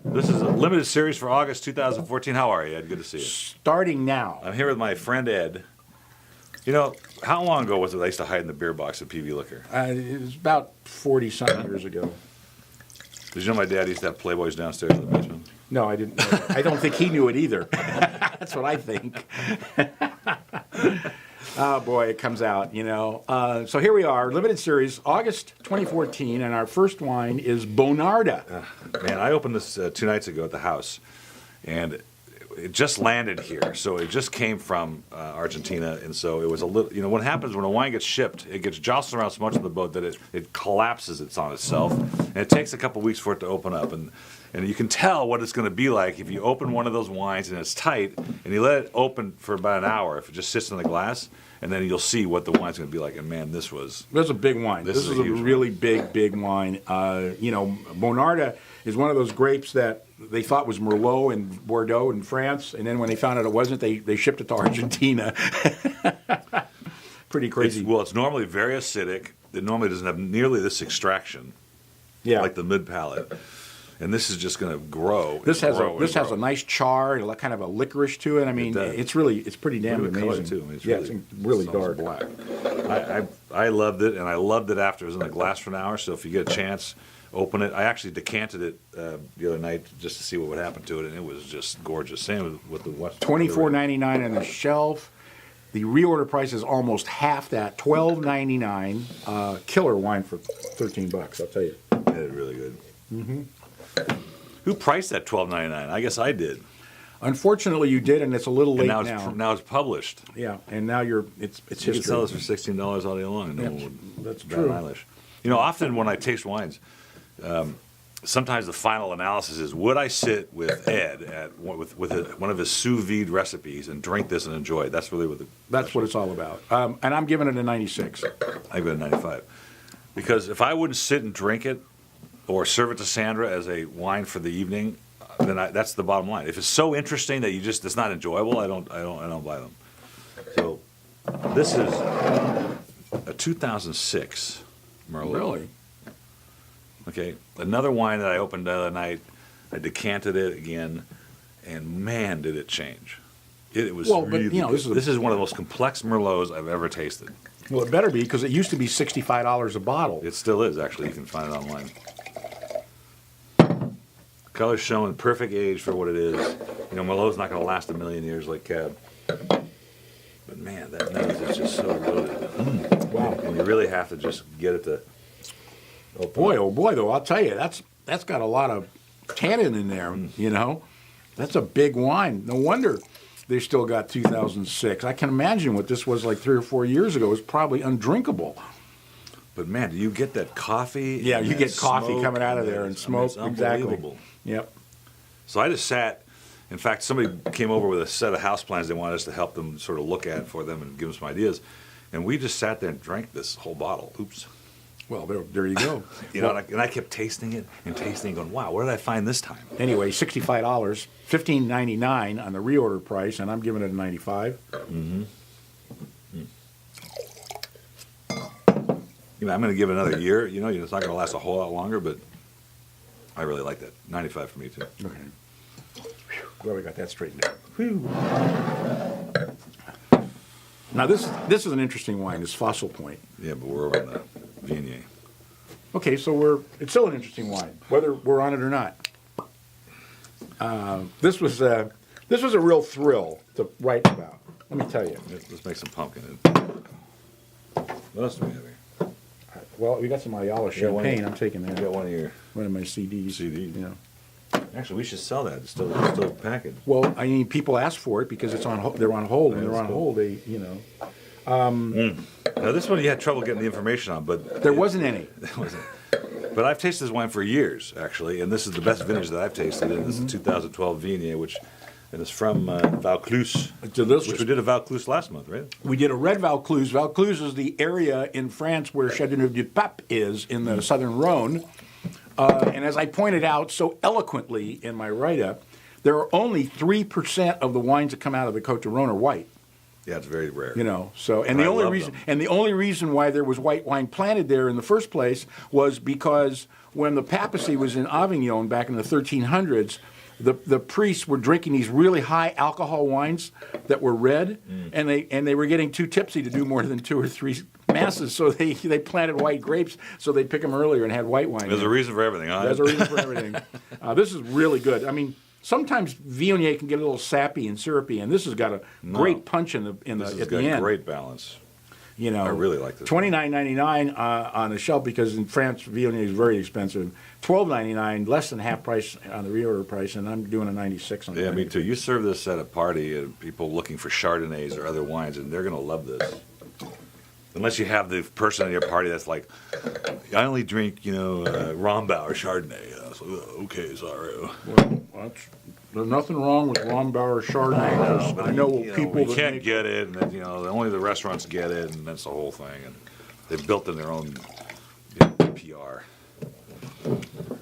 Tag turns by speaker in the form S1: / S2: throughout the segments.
S1: This is a limited series for August 2014. How are you, Ed? Good to see you.
S2: Starting now.
S1: I'm here with my friend Ed. You know, how long ago was it I used to hide in the beer box at PV Liquor?
S2: It was about 40-some years ago.
S1: Did you know my dad used to have Playboys downstairs in the basement?
S2: No, I didn't know that. I don't think he knew it either. That's what I think. Oh, boy, it comes out, you know. So here we are, limited series, August 2014, and our first wine is Bonarda.
S1: Man, I opened this 2 nights ago at the house, and it just landed here. So it just came from Argentina, and so it was a little, you know, what happens when a wine gets shipped, it gets jostled around so much on the boat that it collapses it's on itself, and it takes a couple weeks for it to open up. And you can tell what it's going to be like if you open one of those wines and it's tight, and you let it open for about an hour, if it just sits in the glass, and then you'll see what the wine's going to be like. And man, this was
S2: a big wine. This is a really big wine. You know, Bonarda is one of those grapes that they thought was Merlot in Bordeaux in France, and then when they found out it wasn't, they shipped it to Argentina. Pretty crazy.
S1: It's normally very acidic. It normally doesn't have nearly this extraction, like the mid palate. And this is just going to grow.
S2: This has a nice char, kind of a licorice to it. I mean, it's pretty damn amazing.
S1: Color too. I mean,
S2: it's really dark.
S1: Black. I loved it, and I loved it after it was in the glass for an hour. So if you get a chance, open it. I actually decanted it the other night just to see what would happen to it, and it was just gorgeous. Same with the West.
S2: $24.99 on the shelf. The reorder price is almost half that, $12.99. Killer wine for $13. I'll tell you.
S1: It's really good. Mm-hmm. Who priced that $12.99? I guess I did.
S2: Unfortunately, you did, and it's a little late now.
S1: Now it's published.
S2: Yeah, and now it's history.
S1: You can sell this for $16 all day long, and no one would
S2: that's true.
S1: Eyelash. You know, often when I taste wines, sometimes the final analysis is: would I sit with Ed with one of his sous vide recipes and drink this and enjoy it? That's really what
S2: it's all about. And I'm giving it a 96.
S1: I give it a 95 because if I wouldn't sit and drink it, or serve it to Sandra as a wine for the evening, then that's the bottom line. If it's so interesting that it's not enjoyable, I don't buy them. So this is a 2006 Merlot.
S2: Really?
S1: Okay. Another wine that I opened the other night. I decanted it again, and man, did it change! It was really good. This is one of the most complex Merlots I've ever tasted.
S2: Well, it better be because it used to be $65 a bottle.
S1: It still is, actually. You can find it online. Color's showing perfect age for what it is. You know, Merlot's not going to last a million years like Cab. But man, that nose is just so loaded.
S2: Wow.
S1: And you really have to just get it to open.
S2: Oh boy, though, I'll tell you, that's got a lot of tannin in there, you know. That's a big wine. No wonder they still got 2006. I can imagine what this was like 3 or 4 years ago. It was probably undrinkable.
S1: But man, do you get that coffee?
S2: Yeah, you get coffee coming out of there and smoke.
S1: It's unbelievable.
S2: Exactly. Yep.
S1: So I just sat. In fact, somebody came over with a set of house plans they wanted us to help them sort of look at for them and give them some ideas. And we just sat there and drank this whole bottle. Oops.
S2: Well, there you go.
S1: And I kept tasting it and going, wow, what did I find this time?
S2: Anyway, $65, $15.99 on the reorder price, and I'm giving it a 95.
S1: Mm-hmm. You know, I'm going to give it another year. You know, it's not going to last a whole lot longer, but I really like that. 95 for me, too.
S2: Okay. Well, we got that straightened out. Whew. Now, this is an interesting wine, this Fossil Point.
S1: Yeah, but we're over on the Viognier.
S2: Okay, so it's still an interesting wine, whether we're on it or not. This was a real thrill to write about. Let me tell you.
S1: Let's make some pumpkin. What else do we have here?
S2: Well, we got some Ayala champagne. I'm taking that.
S1: You got one
S2: of my CDs.
S1: Yeah. Actually, we should sell that. It's still packaged.
S2: Well, I mean, people ask for it because it's on. They're on hold, and they're on hold. They, you know.
S1: Now this one you had trouble getting the information on, but
S2: there wasn't any.
S1: There wasn't. But I've tasted this wine for years, actually, and this is the best vintage that I've tasted. And this is 2012 Viognier, which it's from Vaucluse.
S2: Delicious.
S1: Which we did a Vaucluse last month, right?
S2: We did a red Vaucluse. Vaucluse is the area in France where Châteauneuf-du-Pape is in the southern Rhone. And as I pointed out so eloquently in my write-up, there are only 3% of the wines that come out of the Côte du Rhône are white.
S1: Yeah, it's very rare.
S2: You know, so
S1: And I love
S2: the only reason why there was white wine planted there in the first place was because when the papacy was in Avignon back in the 1300s, the priests were drinking these really high alcohol wines that were red, and they were getting too tipsy to do more than 2 or 3 masses. So they planted white grapes so they'd pick them earlier and had white wine.
S1: There's a reason for everything, huh?
S2: There's a reason for everything. This is really good. I mean, sometimes Viognier can get a little sappy and syrupy, and this has got a great punch
S1: This has
S2: at
S1: got
S2: the end.
S1: great balance.
S2: You know,
S1: I really like this.
S2: $29.99 on the shelf, because in France Viognier is very expensive. $12.99, less than half price on the reorder price, and I'm doing a 96 on.
S1: Yeah, me too. You serve this at a party and people looking for Chardonnays or other wines, and they're going to love this. Unless you have the person at your party that's like, I only drink, Rombauer Chardonnay. So, okay, sorry.
S2: Well, there's nothing wrong with Rombauer Chardonnay. I know people
S1: we
S2: that
S1: can't
S2: make-
S1: get it, and then, only the restaurants get it, and that's the whole thing. And they've built in their own PR.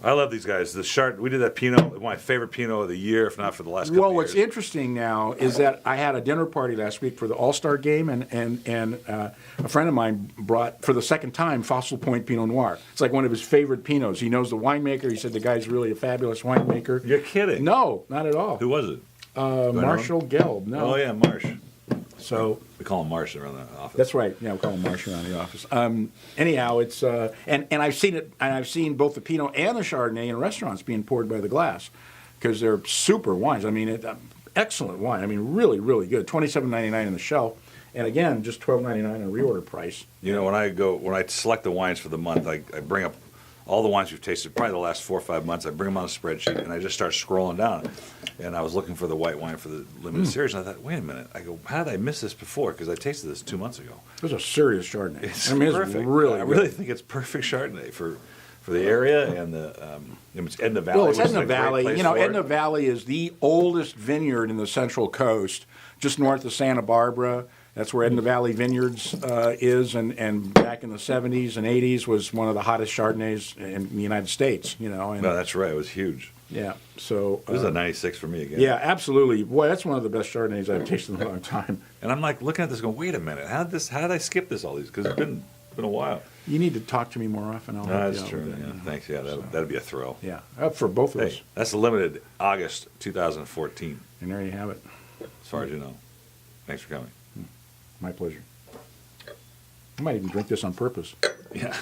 S1: I love these guys. We did that Pinot, my favorite Pinot of the year, if not for the last couple
S2: Well,
S1: of
S2: what's
S1: years.
S2: interesting now is that I had a dinner party last week for the All-Star game, and a friend of mine brought, for the second time, Fossil Point Pinot Noir. It's like one of his favorite Pinots. He knows the winemaker. He said the guy's really a fabulous winemaker.
S1: You're kidding.
S2: No, not at all.
S1: Who was it?
S2: Marshall Gelb. No.
S1: Oh, yeah, Marsh.
S2: So
S1: We call him Marsh around the office.
S2: that's right. Yeah, we call him Marsh around the office. Anyhow, it's and I've seen it, and I've seen both the Pinot and the Chardonnay in restaurants being poured by the glass, because they're super wines. I mean, excellent wine. I mean, really, really good. $27.99 on the shelf, and again, just $12.99 on reorder price.
S1: When I select the wines for the month, I bring up all the wines we've tasted, probably the last 4 or 5 months. I bring them on a spreadsheet, and I just start scrolling down. And I was looking for the white wine for the limited series, and I thought, wait a minute. I go, how did I miss this before? Because I tasted this 2 months ago.
S2: It was a serious Chardonnay.
S1: It's
S2: I mean,
S1: perfect.
S2: it's really
S1: I
S2: good.
S1: really think it's perfect Chardonnay for the area, and it's Edna Valley.
S2: Well, it's
S1: which is
S2: Edna
S1: a great
S2: Valley.
S1: place
S2: You know,
S1: for it.
S2: Edna Valley is the oldest vineyard in the Central Coast, just north of Santa Barbara. That's where Edna Valley Vineyards is, and back in the 70s and 80s was one of the hottest Chardonnays in the United States. And,
S1: No, that's right. It was huge.
S2: yeah, so
S1: This is a 96 for me again.
S2: yeah, absolutely. Boy, that's one of the best Chardonnays I've tasted in a long time.
S1: And I'm like looking at this, going, wait a minute. How did I skip this all these? Because it's been a while.
S2: You need to talk to me more often. I'll help you
S1: That's
S2: out
S1: true.
S2: with it,
S1: Yeah,
S2: you know.
S1: thanks. Yeah, that'd be a thrill.
S2: Yeah, up for both of us.
S1: Hey, that's the limited August 2014,
S2: And there you have it.
S1: as far as you know. Thanks for coming.
S2: My pleasure. I might even drink this on purpose.
S1: Yeah.